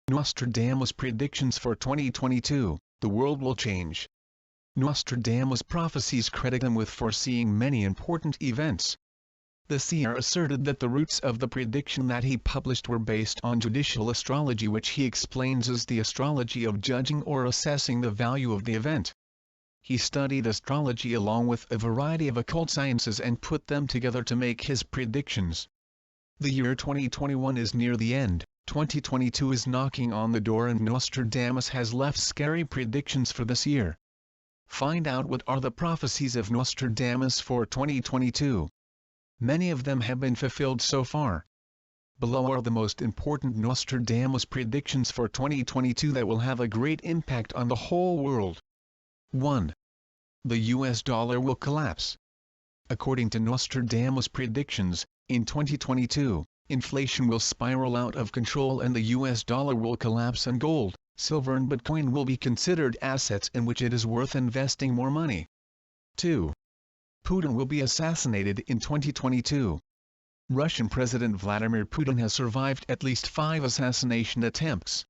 Nostradamus predictions for 2022, the world will change. Nostradamus' prophecies credit him with foreseeing many important events. The seer asserted that the roots of the prediction that he published were based on judicial astrology, which he explains as the astrology of judging or assessing the value of the event. He studied astrology along with a variety of occult sciences and put them together to make his predictions. The year 2021 is near the end, 2022 is knocking on the door, and Nostradamus has left scary predictions for this year. Find out what are the prophecies of Nostradamus for 2022. Many of them have been fulfilled so far. Below are the most important Nostradamus predictions for 2022 that will have a great impact on the whole world. 1. The US dollar will collapse. According to Nostradamus' predictions, in 2022, inflation will spiral out of control and the US dollar will collapse, and gold, silver and Bitcoin will be considered assets in which it is worth investing more money. 2. Putin will be assassinated in 2022. Russian President Vladimir Putin has survived at least 5 assassination attempts.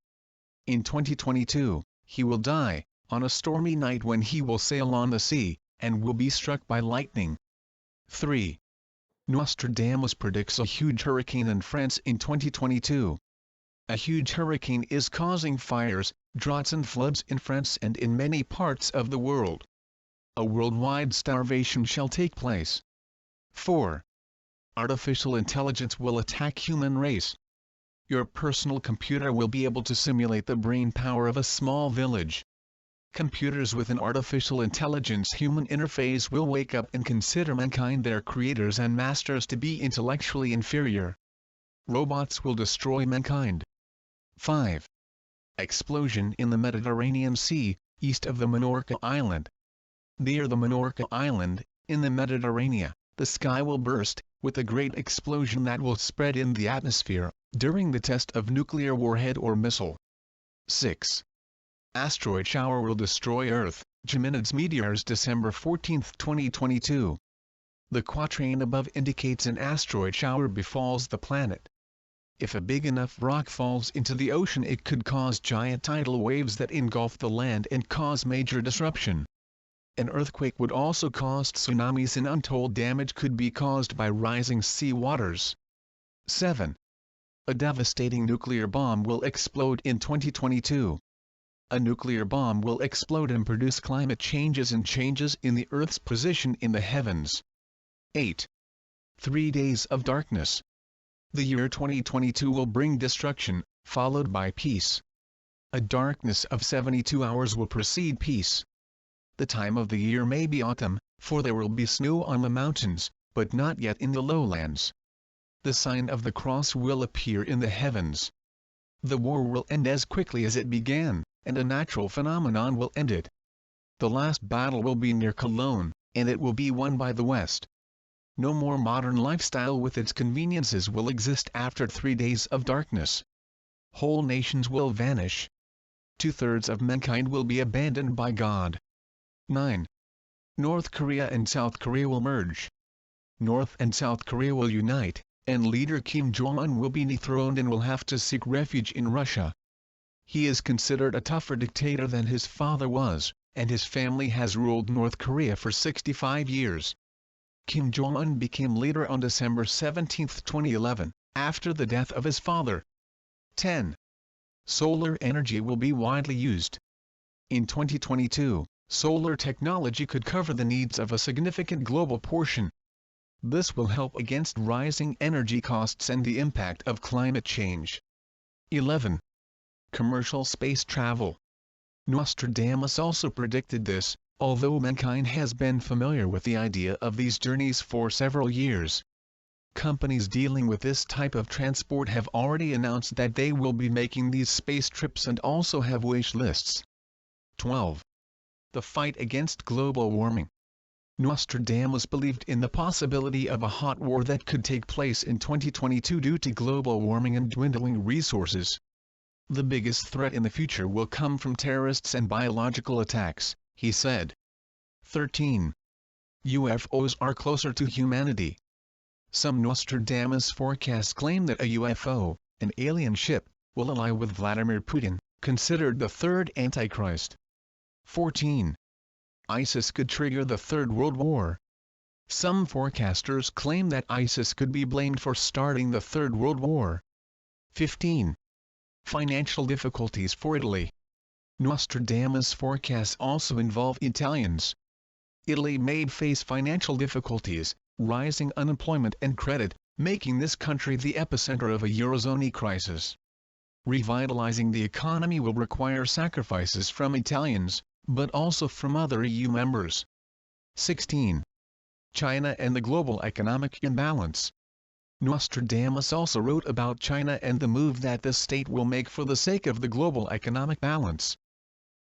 In 2022, he will die, on a stormy night when he will sail on the sea, and will be struck by lightning. 3. Nostradamus predicts a huge hurricane in France in 2022. A huge hurricane is causing fires, droughts and floods in France and in many parts of the world. A worldwide starvation shall take place. 4. Artificial intelligence will attack human race. Your personal computer will be able to simulate the brain power of a small village. Computers with an artificial intelligence human interface will wake up and consider mankind, their creators and masters, to be intellectually inferior. Robots will destroy mankind. 5. Explosion in the Mediterranean Sea, east of the Minorca Island. Near the Minorca Island, in the Mediterranean, the sky will burst, with a great explosion that will spread in the atmosphere, during the test of nuclear warhead or missile. 6. Asteroid shower will destroy Earth, Geminids meteors, December 14, 2022. The quatrain above indicates an asteroid shower befalls the planet. If a big enough rock falls into the ocean, it could cause giant tidal waves that engulf the land and cause major disruption. An earthquake would also cause tsunamis, and untold damage could be caused by rising sea waters. 7. A devastating nuclear bomb will explode in 2022. A nuclear bomb will explode and produce climate changes and changes in the Earth's position in the heavens. 8. 3 days of darkness. The year 2022 will bring destruction, followed by peace. A darkness of 72 hours will precede peace. The time of the year may be autumn, for there will be snow on the mountains, but not yet in the lowlands. The sign of the cross will appear in the heavens. The war will end as quickly as it began, and a natural phenomenon will end it. The last battle will be near Cologne, and it will be won by the West. No more modern lifestyle with its conveniences will exist after 3 days of darkness. Whole nations will vanish. 2/3 of mankind will be abandoned by God. 9. North Korea and South Korea will merge. North and South Korea will unite, and leader Kim Jong-un will be dethroned and will have to seek refuge in Russia. He is considered a tougher dictator than his father was, and his family has ruled North Korea for 65 years. Kim Jong-un became leader on December 17, 2011, after the death of his father. 10. Solar energy will be widely used. In 2022, solar technology could cover the needs of a significant global portion. This will help against rising energy costs and the impact of climate change. 11. Commercial space travel. Nostradamus also predicted this, although mankind has been familiar with the idea of these journeys for several years. Companies dealing with this type of transport have already announced that they will be making these space trips and also have wish lists. 12. The fight against global warming. Nostradamus believed in the possibility of a hot war that could take place in 2022 due to global warming and dwindling resources. The biggest threat in the future will come from terrorists and biological attacks, he said. 13. UFOs are closer to humanity. Some Nostradamus forecasts claim that a UFO, an alien ship, will ally with Vladimir Putin, considered the third Antichrist. 14. ISIS could trigger the Third World War. Some forecasters claim that ISIS could be blamed for starting the Third World War. 15. Financial difficulties for Italy. Nostradamus' forecasts also involve Italians. Italy may face financial difficulties, rising unemployment and credit, making this country the epicenter of a Eurozone crisis. Revitalizing the economy will require sacrifices from Italians, but also from other EU members. 16. China and the global economic imbalance. Nostradamus also wrote about China and the move that the state will make for the sake of the global economic balance.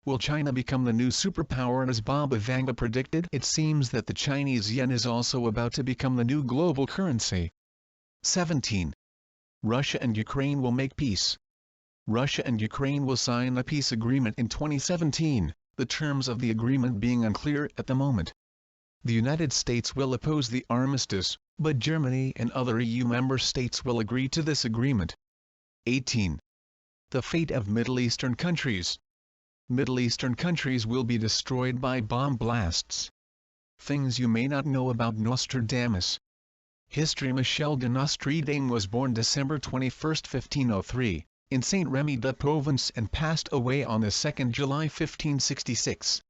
Will China become the new superpower as Baba Vanga predicted? It seems that the Chinese yen is also about to become the new global currency. 17. Russia and Ukraine will make peace. Russia and Ukraine will sign a peace agreement in 2017, the terms of the agreement being unclear at the moment. The United States will oppose the armistice, but Germany and other EU member states will agree to this agreement. 18. The fate of Middle Eastern countries. Middle Eastern countries will be destroyed by bomb blasts. Things you may not know about Nostradamus. History. Michel de Nostradame was born December 21, 1503, in Saint-Rémy-de-Provence and passed away on the 2nd July 1566.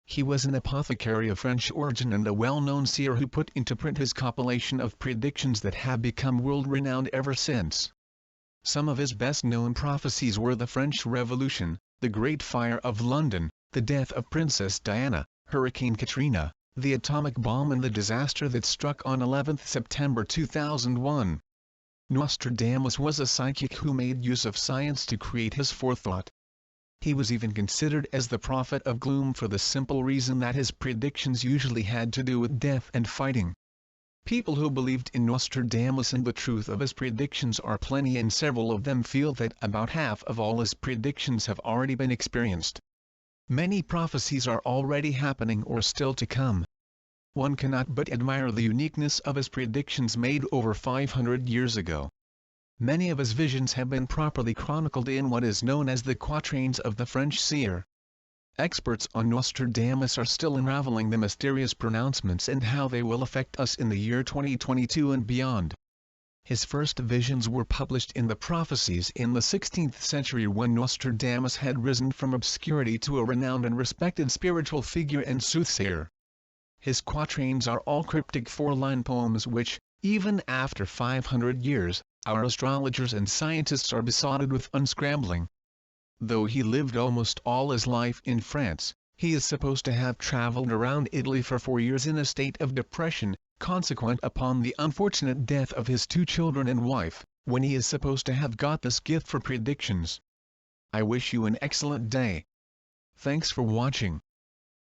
He was an apothecary of French origin and a well-known seer who put into print his compilation of predictions that have become world-renowned ever since. Some of his best-known prophecies were the French Revolution, the Great Fire of London, the death of Princess Diana, Hurricane Katrina, the atomic bomb and the disaster that struck on 11 September 2001. Nostradamus was a psychic who made use of science to create his forethought. He was even considered as the prophet of gloom for the simple reason that his predictions usually had to do with death and fighting. People who believed in Nostradamus and the truth of his predictions are plenty, and several of them feel that about half of all his predictions have already been experienced. Many prophecies are already happening or still to come. One cannot but admire the uniqueness of his predictions made over 500 years ago. Many of his visions have been properly chronicled in what is known as the Quatrains of the French Seer. Experts on Nostradamus are still unraveling the mysterious pronouncements and how they will affect us in the year 2022 and beyond. His first visions were published in the Prophecies in the 16th century when Nostradamus had risen from obscurity to a renowned and respected spiritual figure and soothsayer. His quatrains are all cryptic four-line poems which, even after 500 years, our astrologers and scientists are besotted with unscrambling. Though he lived almost all his life in France, he is supposed to have traveled around Italy for 4 years in a state of depression, consequent upon the unfortunate death of his 2 children and wife, when he is supposed to have got this gift for predictions. I wish you an excellent day. Thanks for watching.